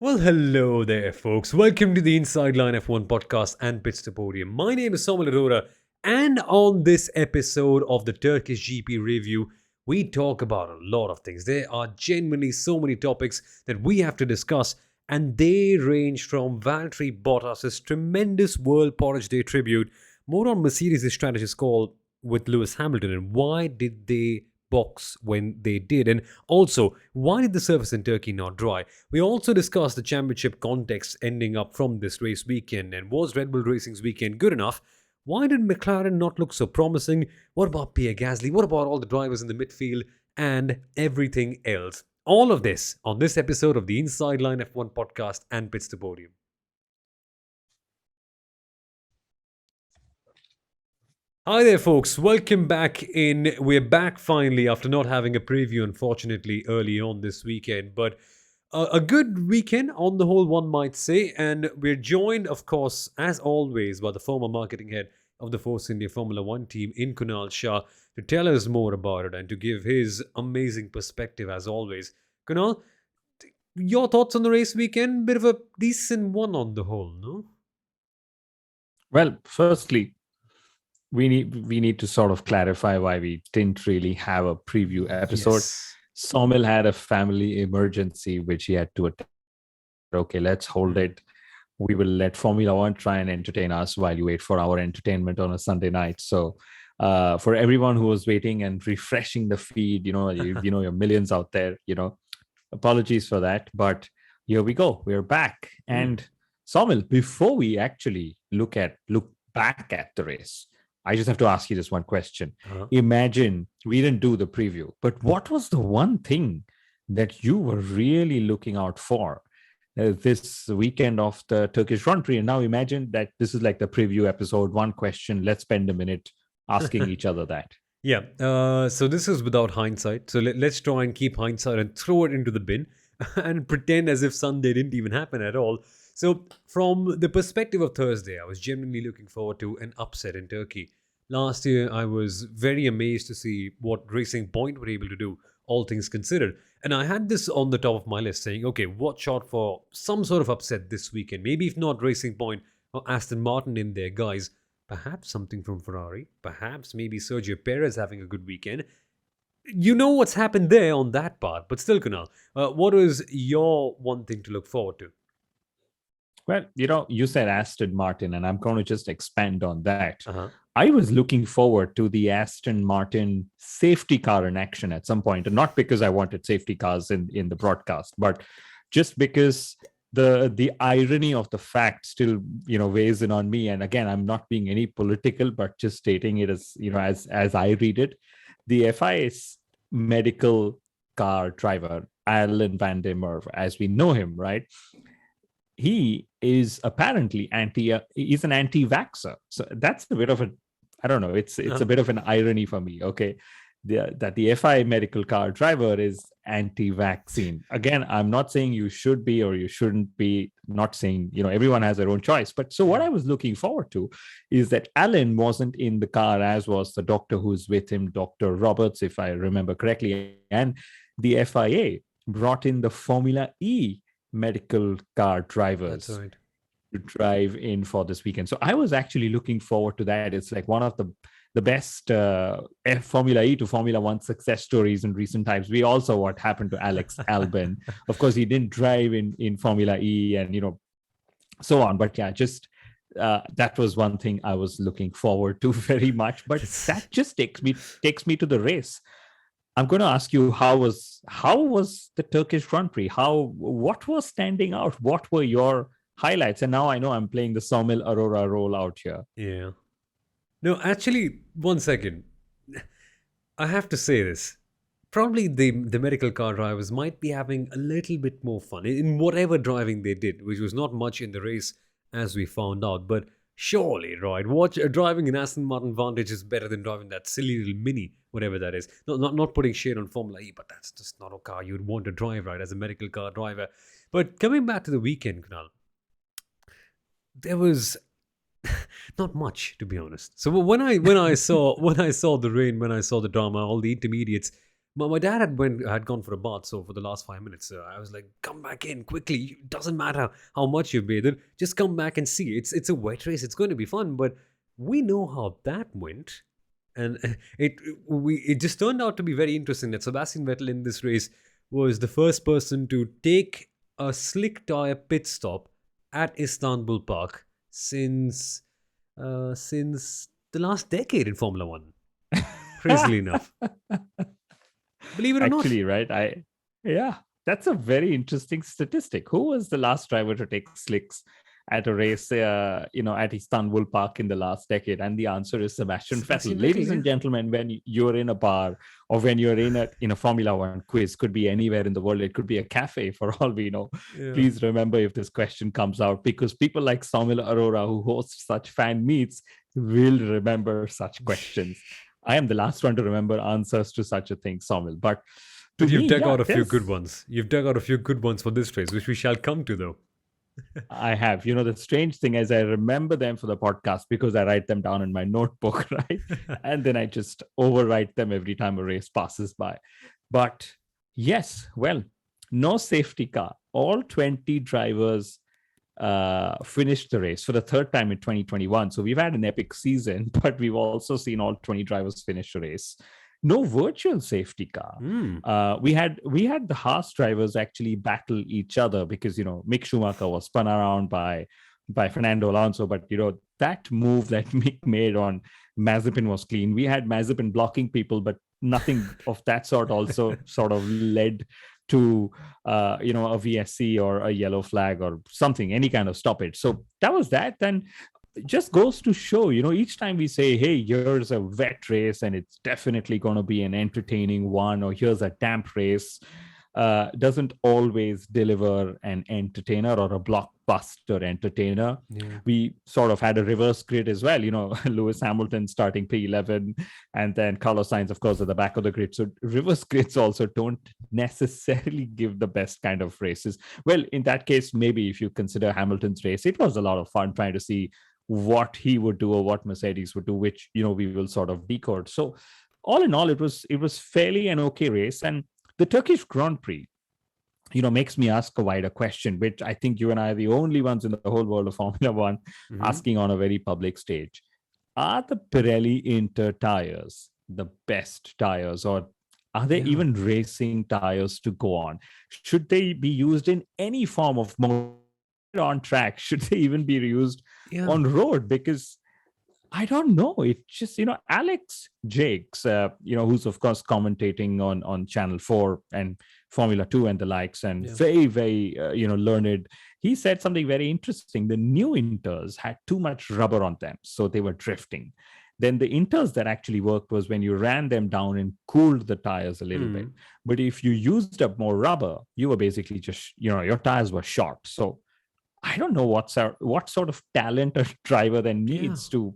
Well, hello there, folks. Welcome to the Inside Line F1 podcast and Pits To Podium. My name is Soumil Arora, and on this episode of the Turkish GP review, we talk about a lot of things. There are genuinely so many topics that we have to discuss, and they range from Valtteri Bottas' tremendous World Porridge Day tribute, more on Mercedes' strategist call with Lewis Hamilton, and why did they box when they did, and also why did the surface in Turkey not dry. We also discussed the championship context ending up from this race weekend, and was Red Bull Racing's weekend good enough? Why did McLaren not look so promising? What about Pierre Gasly? What about all the drivers in the midfield and everything else? All of this on this episode of the Inside Line F1 podcast and Pits to Podium. Hi there, folks. Welcome back in. We're back finally after not having a preview, unfortunately, early on this weekend. But a good weekend on the whole, one might say. And we're joined, of course, as always, by the former marketing head of the Force India Formula One team in Kunal Shah to tell us more about it and to give his amazing perspective, as always. Kunal, your thoughts on the race weekend? Bit of a decent one on the whole, no? Well, firstly, we need to sort of clarify why we didn't really have a preview episode. Yes. Soumil had a family emergency which he had to attend. Okay, let's hold it. We will let Formula One try and entertain us while you wait for our entertainment on a Sunday night. So, for everyone who was waiting and refreshing the feed, your millions out there, apologies for that. But here we go. We're back. And Soumil, before we actually look back at the race, I just have to ask you this one question. Imagine we didn't do the preview, but what was the one thing that you were really looking out for this weekend of the Turkish Grand Prix? And now imagine that this is like the preview episode. One question. Let's spend a minute asking each other that. Yeah. So this is without hindsight. So let's try and keep hindsight and throw it into the bin and pretend as if Sunday didn't even happen at all. So from the perspective of Thursday, I was genuinely looking forward to an upset in Turkey. Last year, I was very amazed to see what Racing Point were able to do, all things considered. And I had this on the top of my list saying, okay, watch out for some sort of upset this weekend. Maybe if not Racing Point or Aston Martin in there, guys. Perhaps something from Ferrari. Perhaps maybe Sergio Perez having a good weekend. You know what's happened there on that part. But still, Kunal, what is your one thing to look forward to? Well, you said Aston Martin, and I'm going to just expand on that. I was looking forward to the Aston Martin safety car in action at some point, and not because I wanted safety cars in the broadcast, but just because the irony of the fact still weighs in on me. And again, I'm not being any political, but just stating it as I read it. The FIA's medical car driver, Alan van der Merwe, as we know him, right? He is apparently he's an anti-vaxxer. So that's a bit of I don't know, it's a bit of an irony for me, okay? That the FI medical car driver is anti-vaccine. Again, I'm not saying you should be or you shouldn't be, not saying, everyone has their own choice. But so what I was looking forward to is that Alan wasn't in the car, as was the doctor who's with him, Dr. Roberts, if I remember correctly. And the FIA brought in the Formula E medical car drivers. That's right. To drive in for this weekend. So I was actually looking forward to that. It's like one of the best Formula E to Formula One success stories in recent times. We all saw what happened to Alex Albon. Of course, he didn't drive in Formula E and, so on. But yeah, just that was one thing I was looking forward to very much. But that just takes me to the race. I'm going to ask you, how was the Turkish Grand Prix? What was standing out? What were your highlights? And now I know I'm playing the Soumil Arora role out here. Yeah. No, actually, one second. I have to say this. Probably the medical car drivers might be having a little bit more fun in whatever driving they did, which was not much in the race, as we found out. But surely, right? Driving an Aston Martin Vantage is better than driving that silly little Mini, whatever that is. Not putting shade on Formula E, but that's just not a car you'd want to drive, right, as a medical car driver. But coming back to the weekend, Kunal, there was not much, to be honest. So when I saw the rain, when I saw the drama, all the intermediates, My dad had gone for a bath, so for the last 5 minutes, I was like, "Come back in quickly! It doesn't matter how much you bathed, just come back and see. It's a wet race. It's going to be fun." But we know how that went, and it just turned out to be very interesting that Sebastian Vettel in this race was the first person to take a slick tire pit stop at Istanbul Park since the last decade in Formula One. Crazily enough. Believe it or not. Actually, right? Yeah, that's a very interesting statistic. Who was the last driver to take slicks at a race, at Istanbul Park in the last decade? And the answer is Sebastian Vettel. Ladies and gentlemen, when you're in a bar or when you're in a Formula One quiz, could be anywhere in the world. It could be a cafe for all we know. Yeah. Please remember if this question comes out, because people like Soumil Arora, who hosts such fan meets, will remember such questions. I am the last one to remember answers to such a thing, Soumil. But you've dug out a few good ones. You've dug out a few good ones for this race, which we shall come to, though. I have. The strange thing is I remember them for the podcast because I write them down in my notebook, right? And then I just overwrite them every time a race passes by. But yes, well, no safety car. All 20 drivers finished the race for the third time in 2021. So we've had an epic season, but we've also seen all 20 drivers finish the race. No virtual safety car. We had the Haas drivers actually battle each other because Mick Schumacher was spun around by Fernando Alonso, but that move that Mick made on Mazepin was clean. We had Mazepin blocking people, but nothing of that sort also sort of led to a VSC or a yellow flag or something, any kind of stoppage. So that was that. Then just goes to show, each time we say, hey, here's a wet race and it's definitely going to be an entertaining one, or here's a damp race, doesn't always deliver an entertainer or a blockbuster entertainer. Yeah. We sort of had a reverse grid as well, Lewis Hamilton starting P11 and then Carlos Sainz, of course, at the back of the grid. So reverse grids also don't necessarily give the best kind of races. Well, in that case, maybe if you consider Hamilton's race, it was a lot of fun trying to see what he would do or what Mercedes would do, which, we will sort of decode. So all in all, it was fairly an okay race. And the Turkish Grand Prix, makes me ask a wider question, which I think you and I are the only ones in the whole world of Formula One asking on a very public stage. Are the Pirelli Inter tires the best tires, or are they even racing tires to go on? Should they be used in any form of mode on track? Should they even be used on road? Because I don't know. It just, Alex Jakes, who's of course commentating on Channel 4 and Formula 2 and the likes, and very, very, learned. He said something very interesting. The new Inters had too much rubber on them, so they were drifting. Then the Inters that actually worked was when you ran them down and cooled the tires a little bit. But if you used up more rubber, you were basically just, your tires were short. So I don't know what sort of talent a driver then needs to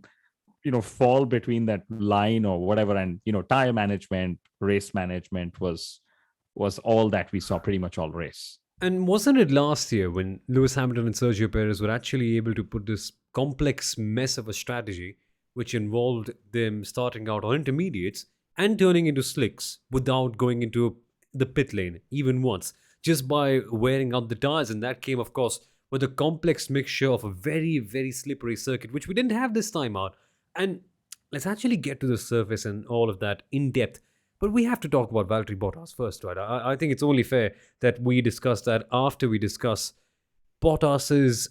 fall between that line or whatever. And tire management, race management was all that we saw pretty much all race. And wasn't it last year when Lewis Hamilton and Sergio Perez were actually able to put this complex mess of a strategy, which involved them starting out on intermediates and turning into slicks without going into the pit lane even once, just by wearing out the tires? And that came, of course, with a complex mixture of a very, very slippery circuit, which we didn't have this time out. And let's actually get to the surface and all of that in depth. But we have to talk about Valtteri Bottas first, right? I think it's only fair that we discuss that after we discuss Bottas's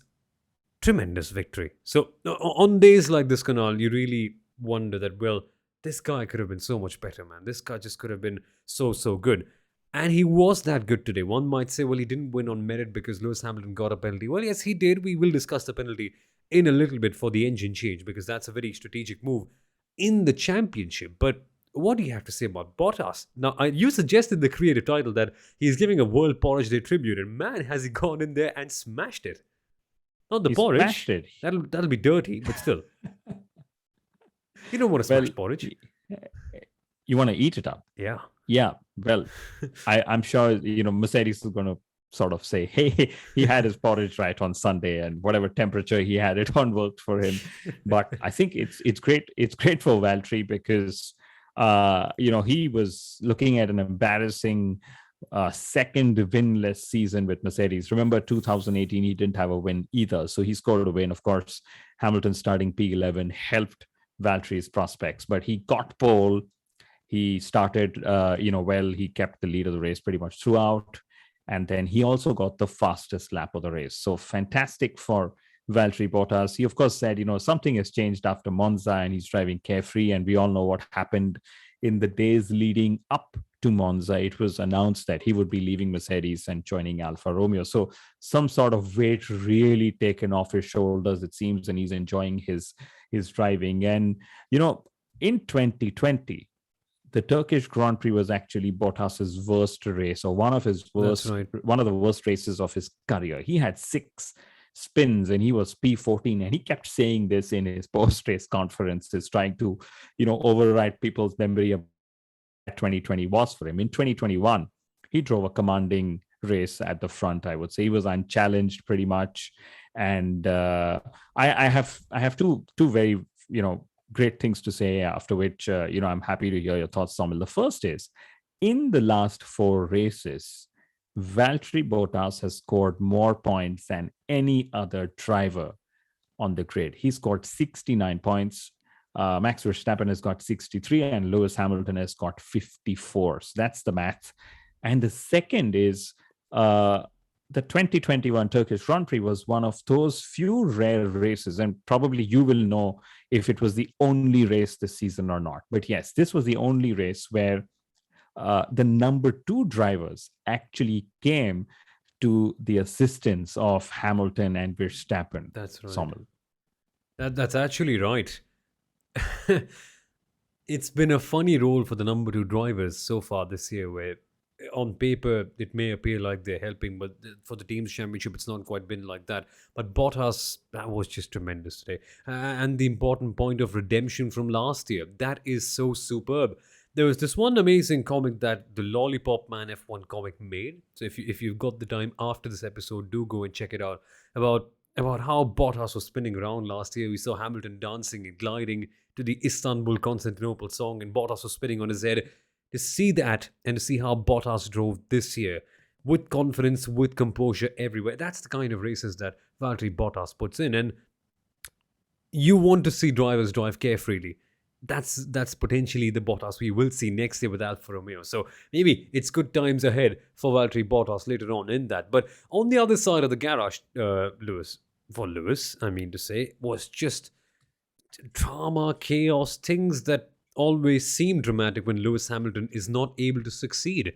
tremendous victory. So on days like this, Kunal, you really wonder that, well, this guy could have been so much better, man. This guy just could have been so good. And he was that good today. One might say, well, he didn't win on merit because Lewis Hamilton got a penalty. Well, yes, he did. We will discuss the penalty in a little bit for the engine change, because that's a very strategic move in the championship. But what do you have to say about Bottas? Now, you suggested the creative title that he's giving a World Porridge Day tribute, and man, has he gone in there and smashed it. Not the porridge. Smashed it. That'll be dirty, but still. You don't want to smash porridge. You want to eat it up. Yeah. Yeah. Well, I'm sure, Mercedes is going to sort of say, hey, he had his porridge right on Sunday, and whatever temperature he had it on worked for him. But I think it's great. It's great for Valtteri because He was looking at an embarrassing second winless season with Mercedes. Remember, 2018, he didn't have a win either. So he scored a win. Of course, Hamilton starting P11 helped Valtteri's prospects, but he got pole. He started, well. He kept the lead of the race pretty much throughout. And then he also got the fastest lap of the race. So fantastic for Valtteri Bottas. He, of course, said, something has changed after Monza and he's driving carefree. And we all know what happened in the days leading up to Monza. It was announced that he would be leaving Mercedes and joining Alfa Romeo. So some sort of weight really taken off his shoulders, it seems, and he's enjoying his driving. And, in 2020, the Turkish Grand Prix was actually Bottas's worst race, or one of the worst races of his career. He had 6 spins and he was P14, and he kept saying this in his post-race conferences, trying to, override people's memory of 2020 was for him. In 2021, he drove a commanding race at the front. I would say he was unchallenged pretty much, and I have two very great things to say. After which, I'm happy to hear your thoughts, Soumil. The first is, in the last 4 races, Valtteri Bottas has scored more points than any other driver on the grid. He scored 69 points. Max Verstappen has got 63 and Lewis Hamilton has got 54. So that's the math. And the second is the 2021 Turkish Grand Prix was one of those few rare races, and probably you will know if it was the only race this season or not. But yes, this was the only race where the number 2 drivers actually came to the assistance of Hamilton and Verstappen. That's right. Soumil. That's actually right. It's been a funny role for the number 2 drivers so far this year, where on paper it may appear like they're helping, but for the team's championship it's not quite been like that. But Bottas, that was just tremendous today, and the important point of redemption from last year, that is so superb. There was this one amazing comic that the Lollipop Man F1 comic made. So if you've got the time after this episode, do go and check it out, about how Bottas was spinning around last year. We saw Hamilton dancing and gliding to the Istanbul Constantinople song, and Bottas was spinning on his head. To see that and to see how Bottas drove this year, with confidence, with composure everywhere, that's the kind of races that Valtteri Bottas puts in. And you want to see drivers drive carefreely. That's potentially the Bottas we will see next year with Alfa Romeo. So maybe it's good times ahead for Valtteri Bottas later on in that. But on the other side of the garage, Lewis, was just drama, chaos, things that always seem dramatic when Lewis Hamilton is not able to succeed.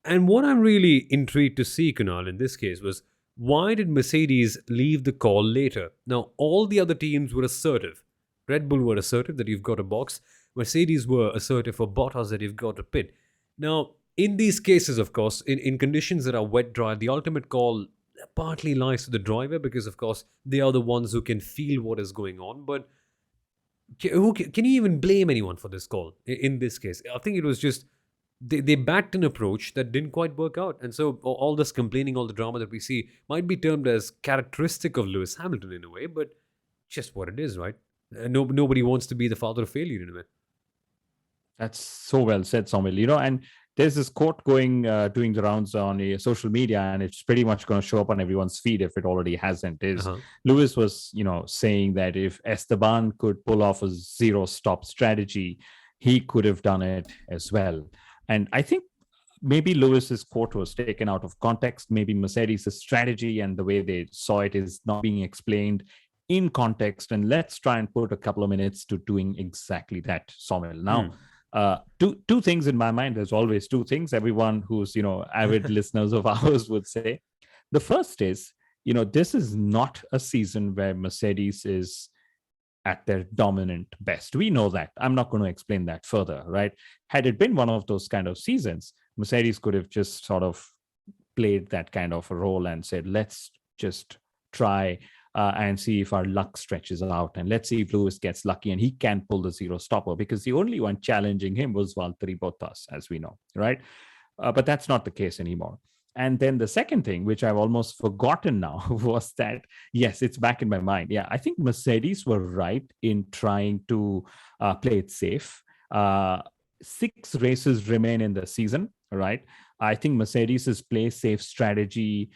And what I'm really intrigued to see, Kunal, in this case was, why did Mercedes leave the call later? Now, all the other teams were assertive. Red Bull were assertive that you've got a box. Mercedes were assertive for Bottas that you've got a pit. Now, in these cases, of course, in conditions that are wet, dry, the ultimate call partly lies to the driver, because, of course, they are the ones who can feel what is going on. But can you even blame anyone for this call in this case? I think it was just they backed an approach that didn't quite work out. And so all this complaining, all the drama that we see might be termed as characteristic of Lewis Hamilton in a way, but just what it is, right? Nobody wants to be the father of failure in a way. That's so well said, Soumil. And there's this quote doing the rounds on social media, and it's pretty much going to show up on everyone's feed if it already hasn't. Lewis was, saying that if Esteban could pull off a zero-stop strategy, he could have done it as well. And I think maybe Lewis's quote was taken out of context. Maybe Mercedes' strategy and the way they saw it is not being explained in context. And let's try and put a couple of minutes to doing exactly that, Soumil. Now, two things in my mind. There's always 2 things. Everyone who's avid listeners of ours would say. The first is, this is not a season where Mercedes is at their dominant best. We know that. I'm not going to explain that further, right? Had it been one of those kind of seasons, Mercedes could have just sort of played that kind of a role and said, let's just try and see if our luck stretches out. And let's see if Lewis gets lucky and he can pull the zero stopper, because the only one challenging him was Valtteri Bottas, as we know, right? But that's not the case anymore. And then the second thing, which I've almost forgotten now, was that, yes, it's back in my mind. Yeah, I think Mercedes were right in trying to play it safe. 6 races remain in the season, right? I think Mercedes's play safe strategy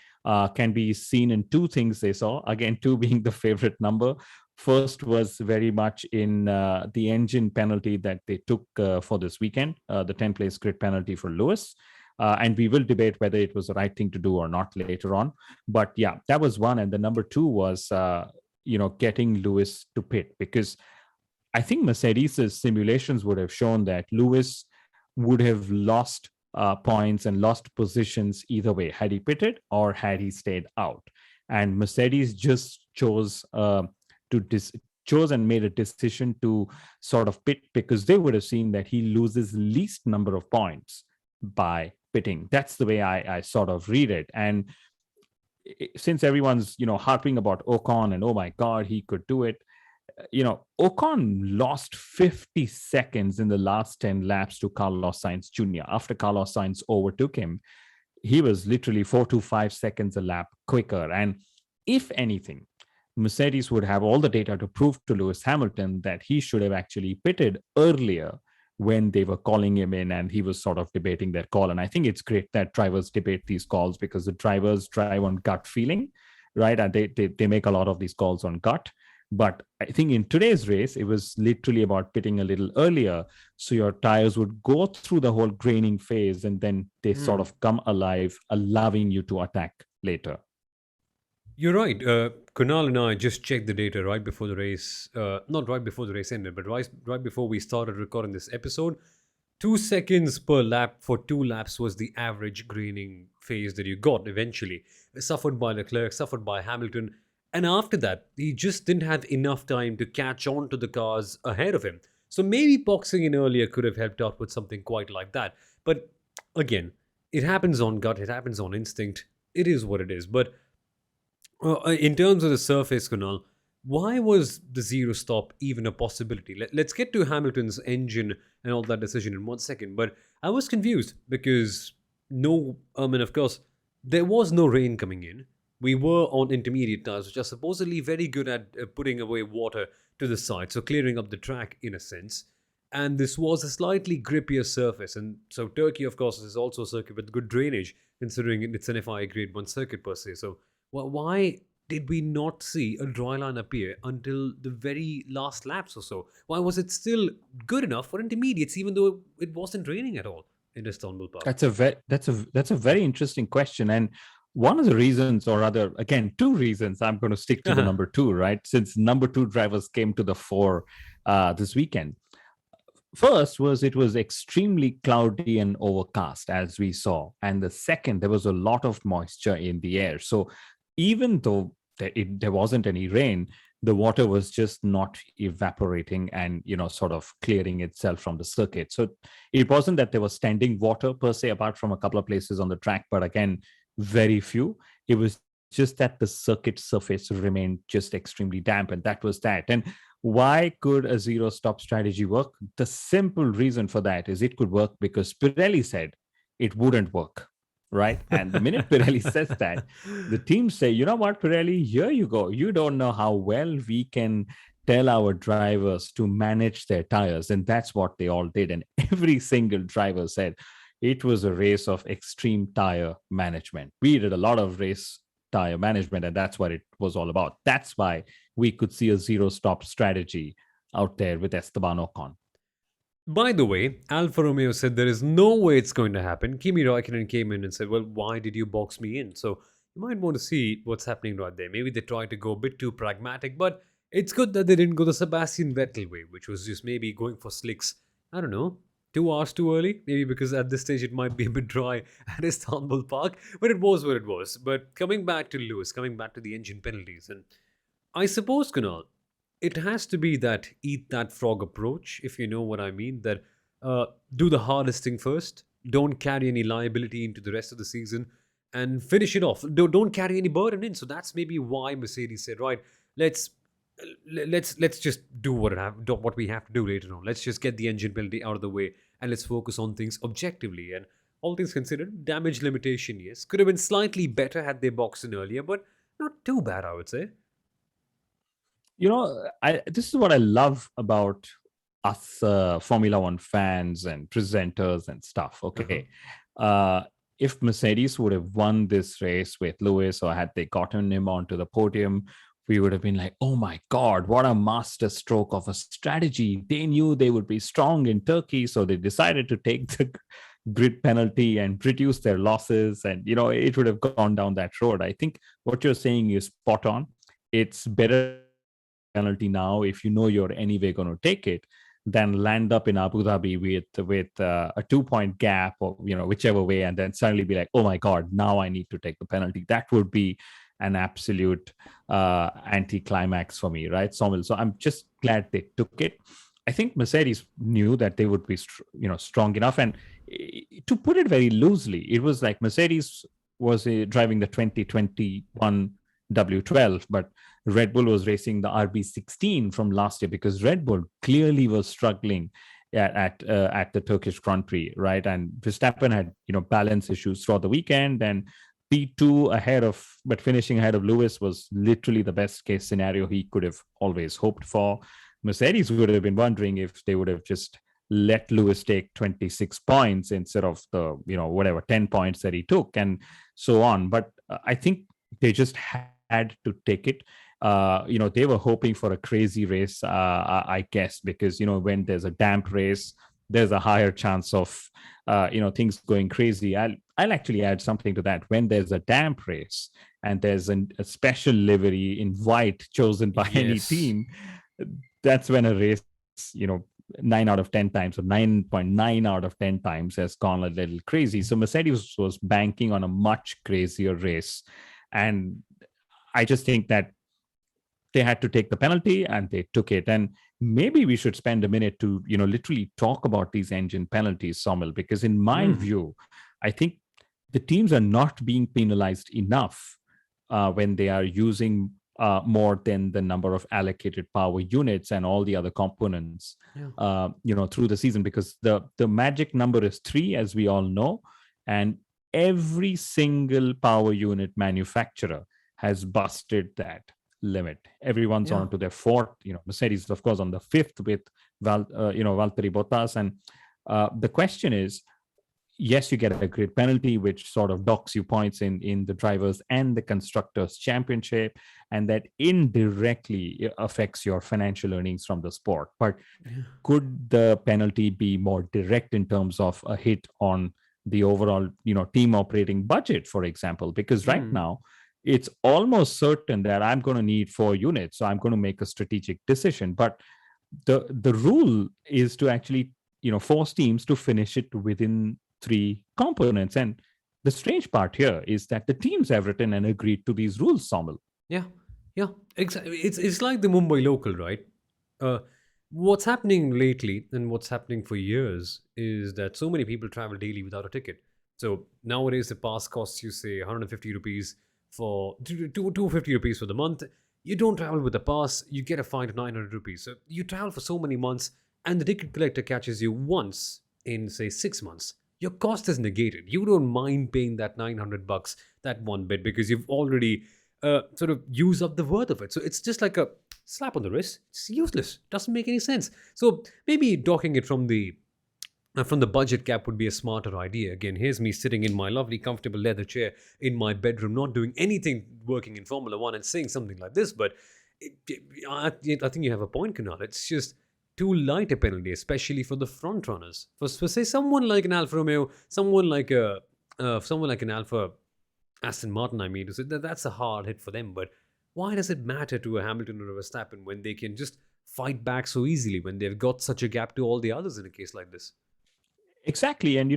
can be seen in two things they saw. Again, two being the favorite number. First was very much in the engine penalty that they took for this weekend, the 10 place grid penalty for Lewis. And we will debate whether it was the right thing to do or not later on. But yeah, that was one. And the number two was, getting Lewis to pit, because I think Mercedes' simulations would have shown that Lewis would have lost points and lost positions either way, had he pitted or had he stayed out. And Mercedes just chose and made a decision to sort of pit, because they would have seen that he loses least number of points by pitting. That's the way I sort of read it. And since everyone's harping about Ocon and, oh my God, he could do it, Ocon lost 50 seconds in the last 10 laps to Carlos Sainz Jr. After Carlos Sainz overtook him, he was literally 4 to 5 seconds a lap quicker. And if anything, Mercedes would have all the data to prove to Lewis Hamilton that he should have actually pitted earlier when they were calling him in and he was sort of debating that call. And I think it's great that drivers debate these calls, because the drivers drive on gut feeling, right? And they make a lot of these calls on gut. But I think in today's race, it was literally about pitting a little earlier, so your tires would go through the whole graining phase and then they sort of come alive, allowing you to attack later. You're right. Kunal and I just checked the data right before the race. Not right before the race ended, but right before we started recording this episode. 2 seconds per lap for 2 laps was the average graining phase that you got eventually. Suffered by Leclerc, suffered by Hamilton. And after that, he just didn't have enough time to catch on to the cars ahead of him. So maybe boxing in earlier could have helped out with something quite like that. But again, it happens on gut, it happens on instinct. It is what it is. But in terms of the surface, Kunal, why was the zero stop even a possibility? Let's get to Hamilton's engine and all that decision in 1 second. But I was confused because of course, there was no rain coming in. We were on intermediate tires, which are supposedly very good at putting away water to the side, so clearing up the track in a sense. And this was a slightly grippier surface. And so Turkey, of course, is also a circuit with good drainage, considering it's an FIA Grade 1 circuit per se. So why did we not see a dry line appear until the very last laps or so? Why was it still good enough for intermediates, even though it wasn't raining at all in Istanbul Park? That's a very interesting question. And one of the reasons, or rather, again, two reasons, I'm going to stick to the number two, right? Since number two drivers came to the fore this weekend. First was it was extremely cloudy and overcast, as we saw. And the second, there was a lot of moisture in the air. So even though there wasn't any rain, the water was just not evaporating and, sort of clearing itself from the circuit. So it wasn't that there was standing water per se, apart from a couple of places on the track, but again, very few. It was just that the circuit surface remained just extremely damp, and that was that. And why could a zero stop strategy work? The simple reason for that is it could work because Pirelli said it wouldn't work, right? And the minute Pirelli says that, the teams say, you know what, Pirelli, here you go. You don't know how well we can tell our drivers to manage their tires. And that's what they all did. And every single driver said it was a race of extreme tire management. We did a lot of race tire management, and that's what it was all about. That's why we could see a zero stop strategy out there with Esteban Ocon. By the way, Alfa Romeo said there is no way it's going to happen. Kimi Raikkonen came in and said, well, why did you box me in? So you might want to see what's happening right there. Maybe they tried to go a bit too pragmatic, but it's good that they didn't go the Sebastian Vettel way, which was just maybe going for slicks, I don't know, 2 hours too early. Maybe because at this stage it might be a bit dry at Istanbul Park, but it was what it was. But coming back to Lewis, coming back to the engine penalties, and I suppose, Kunal, it has to be that eat that frog approach, if you know what I mean, that do the hardest thing first, don't carry any liability into the rest of the season, and finish it off. Don't carry any burden in. So that's maybe why Mercedes said, right, let's just do what we have to do later on. Let's just get the engine penalty out of the way and let's focus on things objectively. And all things considered, damage limitation, yes, could have been slightly better had they boxed in earlier, but not too bad, I would say. This is what I love about us Formula One fans and presenters and stuff. Okay. If Mercedes would have won this race with Lewis, or had they gotten him onto the podium, we would have been like, oh my God, what a master stroke of a strategy. They knew they would be strong in Turkey, so they decided to take the grid penalty and reduce their losses. And, it would have gone down that road. I think what you're saying is spot on. It's better to take the penalty now if you know you're anyway going to take it, than land up in Abu Dhabi with a 2 point gap, or whichever way, and then suddenly be like, oh my God, now I need to take the penalty. That would be an absolute anti-climax for me, right, Soumil? So I'm just glad they took it. I think Mercedes knew that they would be strong enough, and to put it very loosely, it was like Mercedes was driving the 2021 W12, but Red Bull was racing the RB16 from last year, because Red Bull clearly was struggling at the Turkish Grand Prix, right? And Verstappen had balance issues throughout the weekend, and P2 but finishing ahead of Lewis was literally the best case scenario he could have always hoped for. Mercedes would have been wondering if they would have just let Lewis take 26 points instead of the 10 points that he took, and so on. But I think they just had to take it. They were hoping for a crazy race, I guess, because when there's a damp race, there's a higher chance of things going crazy. I'll actually add something to that. When there's a damp race and there's a special livery in white chosen by any team, that's when a race, 9 out of 10 times, or 9.9 out of 10 times, has gone a little crazy. So Mercedes was banking on a much crazier race, and I just think that they had to take the penalty, and they took it. And maybe we should spend a minute to literally talk about these engine penalties, Soumil, because in my view, I think the teams are not being penalized enough when they are using more than the number of allocated power units and all the other components through the season, because the magic number is 3, as we all know, and every single power unit manufacturer has busted that limit. Everyone's on to their 4th. Mercedes, of course, on the 5th with Valtteri Bottas. And the question is, yes, you get a grid penalty, which sort of docks you points in the drivers and the constructors championship, and that indirectly affects your financial earnings from the sport. But could the penalty be more direct in terms of a hit on the overall team operating budget, for example? Because right now, it's almost certain that I'm going to need 4 units, so I'm going to make a strategic decision. But the rule is to actually force teams to finish it within 3 components. And the strange part here is that the teams have written and agreed to these rules, Soumil. Yeah, exactly. It's like the Mumbai local, right? What's happening lately, and what's happening for years, is that so many people travel daily without a ticket. So nowadays, the pass costs you, say, 150 rupees for 250 rupees for the month. You don't travel with a pass, you get a fine of 900 rupees. So you travel for so many months, and the ticket collector catches you once in, say, 6 months. Your cost is negated. You don't mind paying that 900 bucks, that one bit, because you've already sort of used up the worth of it. So it's just like a slap on the wrist. It's useless. Doesn't make any sense. So maybe docking it from the budget cap would be a smarter idea. Again, here's me sitting in my lovely, comfortable leather chair in my bedroom, not doing anything working in Formula One, and saying something like this. But I think you have a point, Kunal. It's just too light a penalty, especially for the front runners. For say someone like an Alfa Romeo, someone like an Alfa Aston Martin, I mean, so that's a hard hit for them. But why does it matter to a Hamilton or a Verstappen when they can just fight back so easily, when they've got such a gap to all the others in a case like this? Exactly. And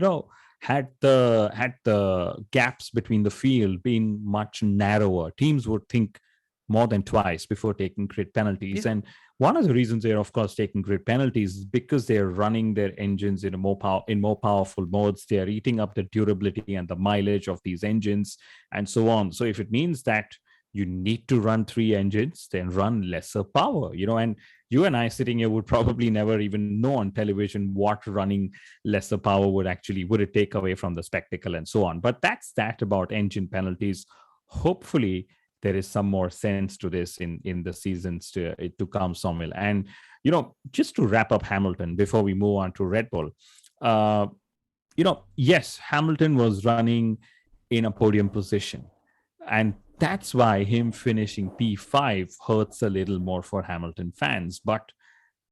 had the gaps between the field been much narrower, teams would think more than twice before taking grid penalties. And one of the reasons they're, of course, taking grid penalties is because they're running their engines in more powerful modes. They're eating up the durability and the mileage of these engines, and so on. So if it means that you need to run 3 engines, then run lesser power, and you and I sitting here would probably never even know on television what running lesser power would it take away from the spectacle, and so on. But that's that about engine penalties. Hopefully there is some more sense to this in the seasons to come, Soumil. And just to wrap up Hamilton before we move on to Red Bull, uh, yes, Hamilton was running in a podium position, and that's why him finishing P5 hurts a little more for Hamilton fans. But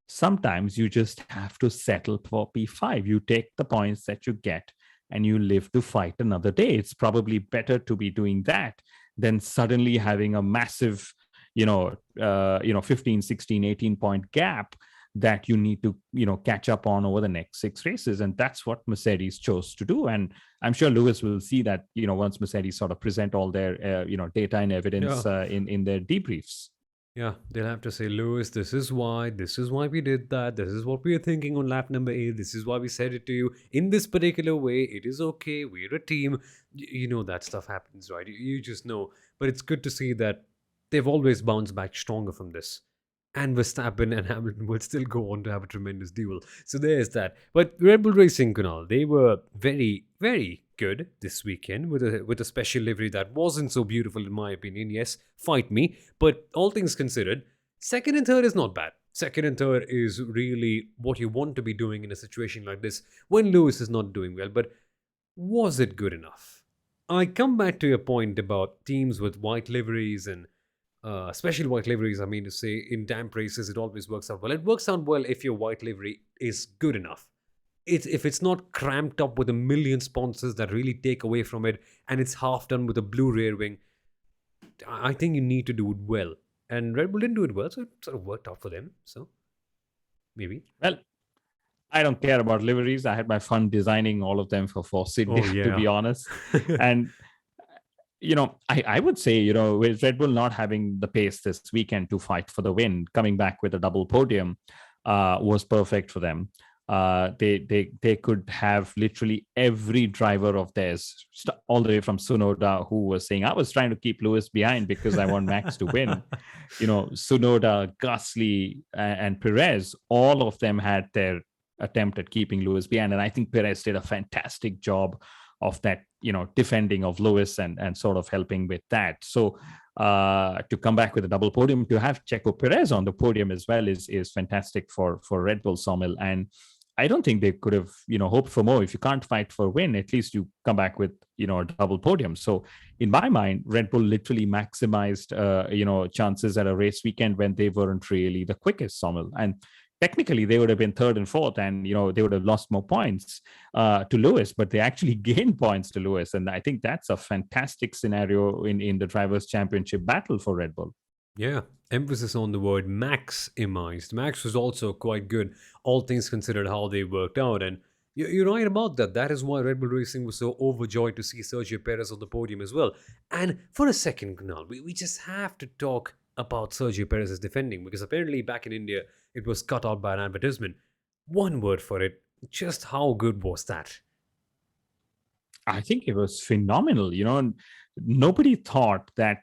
sometimes you just have to settle for P5. You take the points that you get and you live to fight another day. It's probably better to be doing that than suddenly having a massive, 15, 16, 18 point gap that you need to, catch up on over the next 6 races. And that's what Mercedes chose to do. And I'm sure Lewis will see that, once Mercedes sort of present all their, data and evidence in their debriefs. Yeah, they'll have to say, Lewis, this is why we did that. This is what we are thinking on lap number 8. This is why we said it to you in this particular way. It is okay. We're a team. You know that stuff happens, right? You just know. But it's good to see that they've always bounced back stronger from this. And Verstappen and Hamilton will still go on to have a tremendous duel. So there's that. But Red Bull Racing, Kunal, they were very, very good this weekend with a special livery that wasn't so beautiful in my opinion. Yes, fight me. But all things considered, second and third is not bad. Second and third is really what you want to be doing in a situation like this when Lewis is not doing well. But was it good enough? I come back to your point about teams with white liveries and special white liveries, I mean to say, in damp races, it always works out well. It works out well if your white livery is good enough. If it's not cramped up with a million sponsors that really take away from it, and it's half done with a blue rear wing, I think you need to do it well. And Red Bull didn't do it well, so it sort of worked out for them. So maybe. Well, I don't care about liveries. I had my fun designing all of them for Force India, to be honest. And I would say, with Red Bull not having the pace this weekend to fight for the win, coming back with a double podium was perfect for them. They could have literally every driver of theirs, all the way from Tsunoda, who was saying, I was trying to keep Lewis behind because I want Max to win. Tsunoda, Gasly, and Perez, all of them had their attempt at keeping Lewis behind. And I think Perez did a fantastic job of that, defending of Lewis and sort of helping with that. So to come back with a double podium, to have Checo Perez on the podium as well is fantastic for Red Bull, Soumil. And I don't think they could have, hoped for more. If you can't fight for a win, at least you come back with, a double podium. So in my mind, Red Bull literally maximized, chances at a race weekend when they weren't really the quickest, Soumil. And technically they would have been third and fourth, and they would have lost more points to Lewis, but they actually gained points to Lewis. And I think that's a fantastic scenario in the Drivers' Championship battle for Red Bull. Yeah, emphasis on the word maximized. Max was also quite good, all things considered, how they worked out. And you're right about that. That is why Red Bull Racing was so overjoyed to see Sergio Perez on the podium as well. And for a second, Kunal, we just have to talk about Sergio Perez's defending, because apparently back in India, it was cut out by an advertisement. One word for it, just how good was that? I think it was phenomenal. Nobody thought that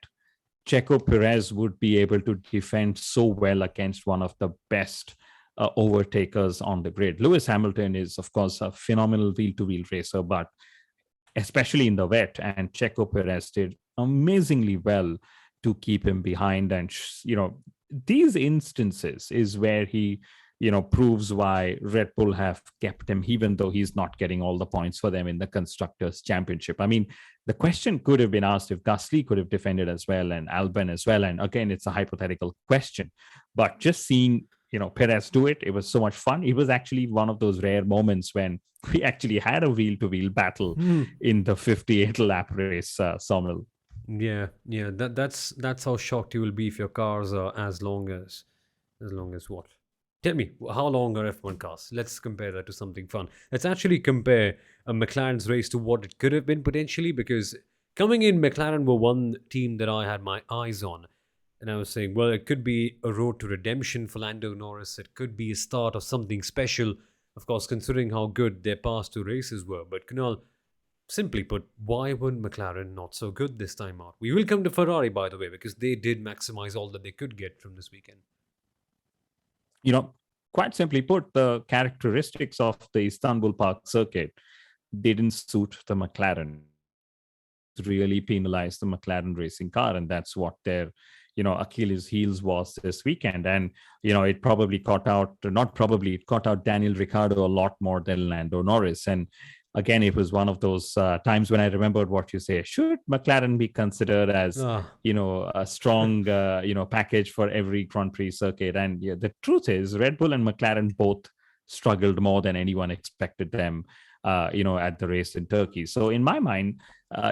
Checo Perez would be able to defend so well against one of the best overtakers on the grid. Lewis Hamilton is, of course, a phenomenal wheel-to-wheel racer, but especially in the wet, and Checo Perez did amazingly well to keep him behind. And, these instances is where he, proves why Red Bull have kept him, even though he's not getting all the points for them in the Constructors' Championship. I mean, the question could have been asked if Gasly could have defended as well, and Albon as well. And again, it's a hypothetical question. But just seeing, Perez do it, it was so much fun. It was actually one of those rare moments when we actually had a wheel-to-wheel battle in the 58 lap race, Soumil. Yeah. That's how shocked you will be if your cars are as long as what? Tell me, how long are F1 cars? Let's compare that to something fun. Let's actually compare a McLaren's race to what it could have been potentially, because coming in, McLaren were one team that I had my eyes on. And I was saying, well, it could be a road to redemption for Lando Norris. It could be a start of something special, of course, considering how good their past 2 races were. But Kunal, simply put, why were McLaren not so good this time out? We will come to Ferrari, by the way, because they did maximize all that they could get from this weekend. Quite simply put, the characteristics of the Istanbul Park circuit didn't suit the McLaren. really penalize the McLaren racing car, and that's what their Achilles heels was this weekend. And it probably caught out, not probably, it caught out Daniel Ricciardo a lot more than Lando Norris. And again, it was one of those times when I remembered what you say. Should McLaren be considered as a strong package for every Grand Prix circuit? And the truth is, Red Bull and McLaren both struggled more than anyone expected them at the race in Turkey. So in my mind,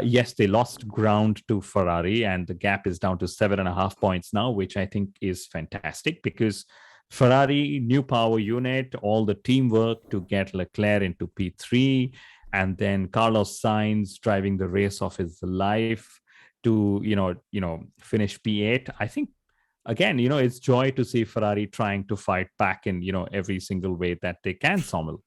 yes, they lost ground to Ferrari, and the gap is down to 7.5 points now, which I think is fantastic because Ferrari, new power unit, all the teamwork to get Leclerc into P3, and then Carlos Sainz driving the race of his life to finish P8. I think again, it's joy to see Ferrari trying to fight back in every single way that they can, Soumil.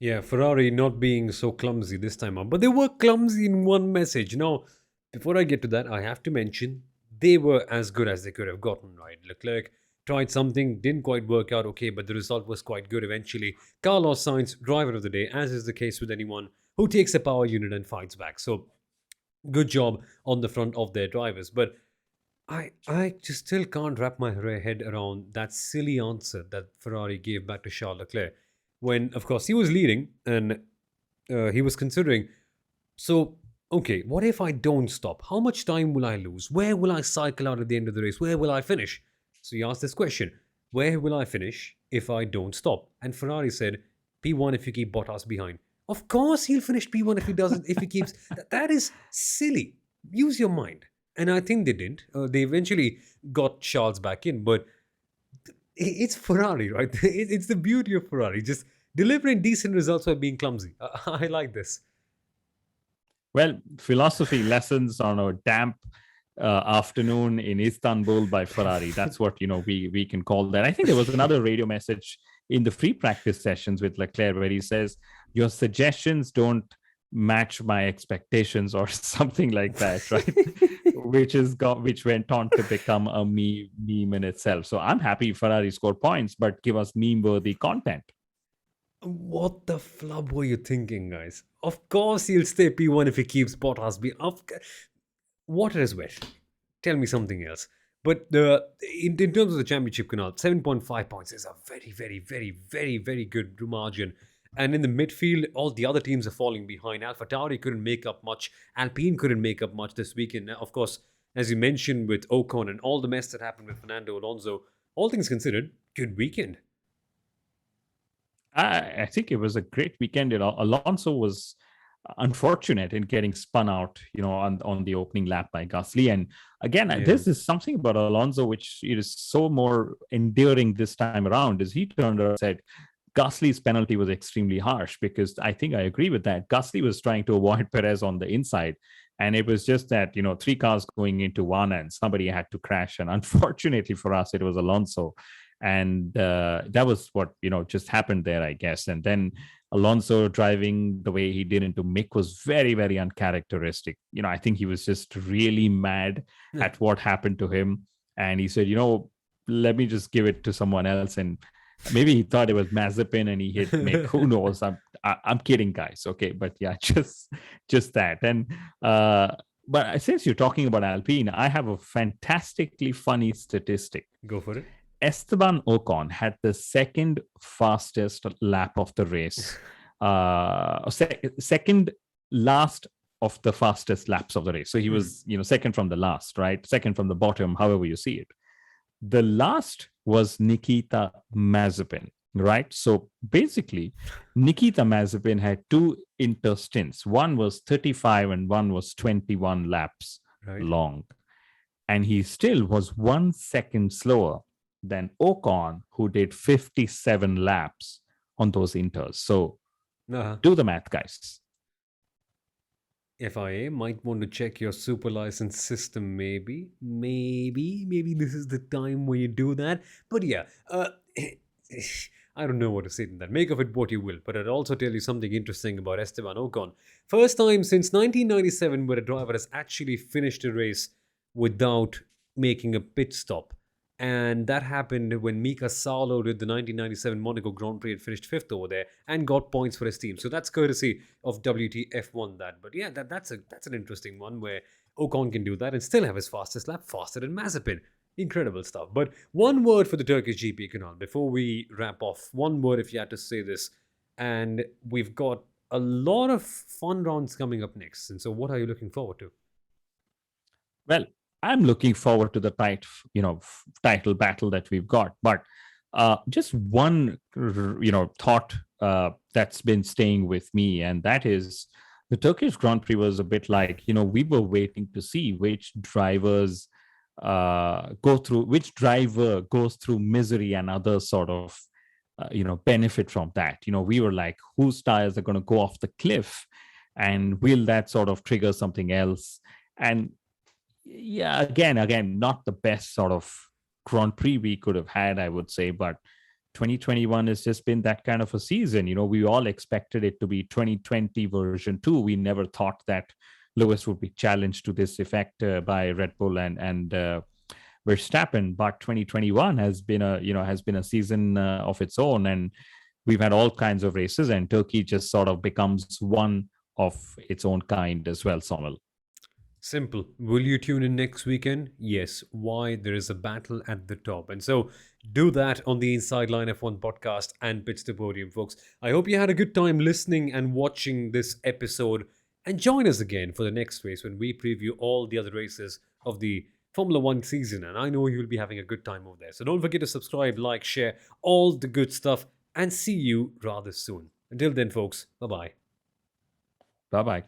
Yeah, Ferrari not being so clumsy this time out. But they were clumsy in one message. Now, before I get to that, I have to mention they were as good as they could have gotten, right? Leclerc tried something, didn't quite work out okay, but the result was quite good eventually. Carlos Sainz, driver of the day, as is the case with anyone who takes a power unit and fights back. So, good job on the front of their drivers. But I just still can't wrap my head around that silly answer that Ferrari gave back to Charles Leclerc when, of course, he was leading and he was considering, so, okay, what if I don't stop? How much time will I lose? Where will I cycle out at the end of the race? Where will I finish? So he asked this question, where will I finish if I don't stop? And Ferrari said, P1 if you keep Bottas behind. Of course he'll finish P1 if he doesn't, if he keeps... That is silly. Use your mind. And I think they didn't. They eventually got Charles back in, but it's Ferrari, right? It's the beauty of Ferrari, just delivering decent results by being clumsy. I like this. Well, philosophy lessons on a damp afternoon in Istanbul by Ferrari. That's what we can call that. I think there was another radio message in the free practice sessions with Leclerc where he says, "Your suggestions don't match my expectations," or something like that, right? which went on to become a meme in itself. So I'm happy Ferrari scored points, but give us meme-worthy content. What the flub were you thinking, guys? Of course he'll stay P1 if he keeps Bottas behind. Water is wet. Tell me something else. But in terms of the championship, Kunal, 7.5 points is a very, very, very, very, very good margin. And in the midfield, all the other teams are falling behind. AlphaTauri couldn't make up much. Alpine couldn't make up much this weekend. Of course, as you mentioned with Ocon and all the mess that happened with Fernando Alonso, all things considered, good weekend. I think it was a great weekend. Alonso was unfortunate in getting spun out, on the opening lap by Gasly. And again, this is something about Alonso which is so more endearing this time around. Is he turned around and said, Gasly's penalty was extremely harsh, because I think I agree with that. Gasly was trying to avoid Perez on the inside. And it was just that, 3 cars going into one and somebody had to crash. And unfortunately for us, it was Alonso. And that was what, just happened there, I guess. And then Alonso driving the way he did into Mick was very, very uncharacteristic. I think he was just really mad at what happened to him. And he said, let me just give it to someone else. And maybe he thought it was Mazepin and he hit Mick. Who knows? I'm kidding, guys. Okay. But yeah, just that. And but since you're talking about Alpine, I have a fantastically funny statistic. Go for it. Esteban Ocon had the second fastest lap of the race, second last of the fastest laps of the race. So he was, second from the last, right? Second from the bottom, however you see it. The last was Nikita Mazepin, right? So basically, Nikita Mazepin had 2 interstints. One was 35 and one was 21 laps long. And he still was 1 second slower than Ocon, who did 57 laps on those inters. So do the math, guys. FIA might want to check your super license system, maybe this is the time where you do that. But yeah, I don't know what to say to that. Make of it what you will. But I'll also tell you something interesting about Esteban Ocon. First time since 1997 where a driver has actually finished a race without making a pit stop. And that happened when Mika Salo did the 1997 Monaco Grand Prix and finished fifth over there and got points for his team. So that's courtesy of WTF1 that. But yeah, that's an interesting one where Ocon can do that and still have his fastest lap faster than Mazepin. Incredible stuff. But one word for the Turkish GP, Kunal, before we wrap off. One word if you had to say this. And we've got a lot of fun rounds coming up next. And so what are you looking forward to? Well, I'm looking forward to the title battle that we've got. But just one, thought that's been staying with me, and that is the Turkish Grand Prix was a bit like, we were waiting to see which drivers which driver goes through misery and other sort of, benefit from that. We were like, whose tires are going to go off the cliff, and will that sort of trigger something else? And yeah, again, not the best sort of Grand Prix we could have had, I would say, but 2021 has just been that kind of a season. We all expected it to be 2020 version 2. We never thought that Lewis would be challenged to this effect by Red Bull and Verstappen, but 2021 has been a season of its own, and we've had all kinds of races, and Turkey just sort of becomes one of its own kind as well, Soumil. Simple. Will you tune in next weekend? Yes. Why? There is a battle at the top. And so do that on the Inside Line F1 podcast and Pits to Podium, folks. I hope you had a good time listening and watching this episode. And join us again for the next race when we preview all the other races of the Formula One season. And I know you'll be having a good time over there. So don't forget to subscribe, like, share, all the good stuff. And see you rather soon. Until then, folks. Bye-bye. Bye-bye.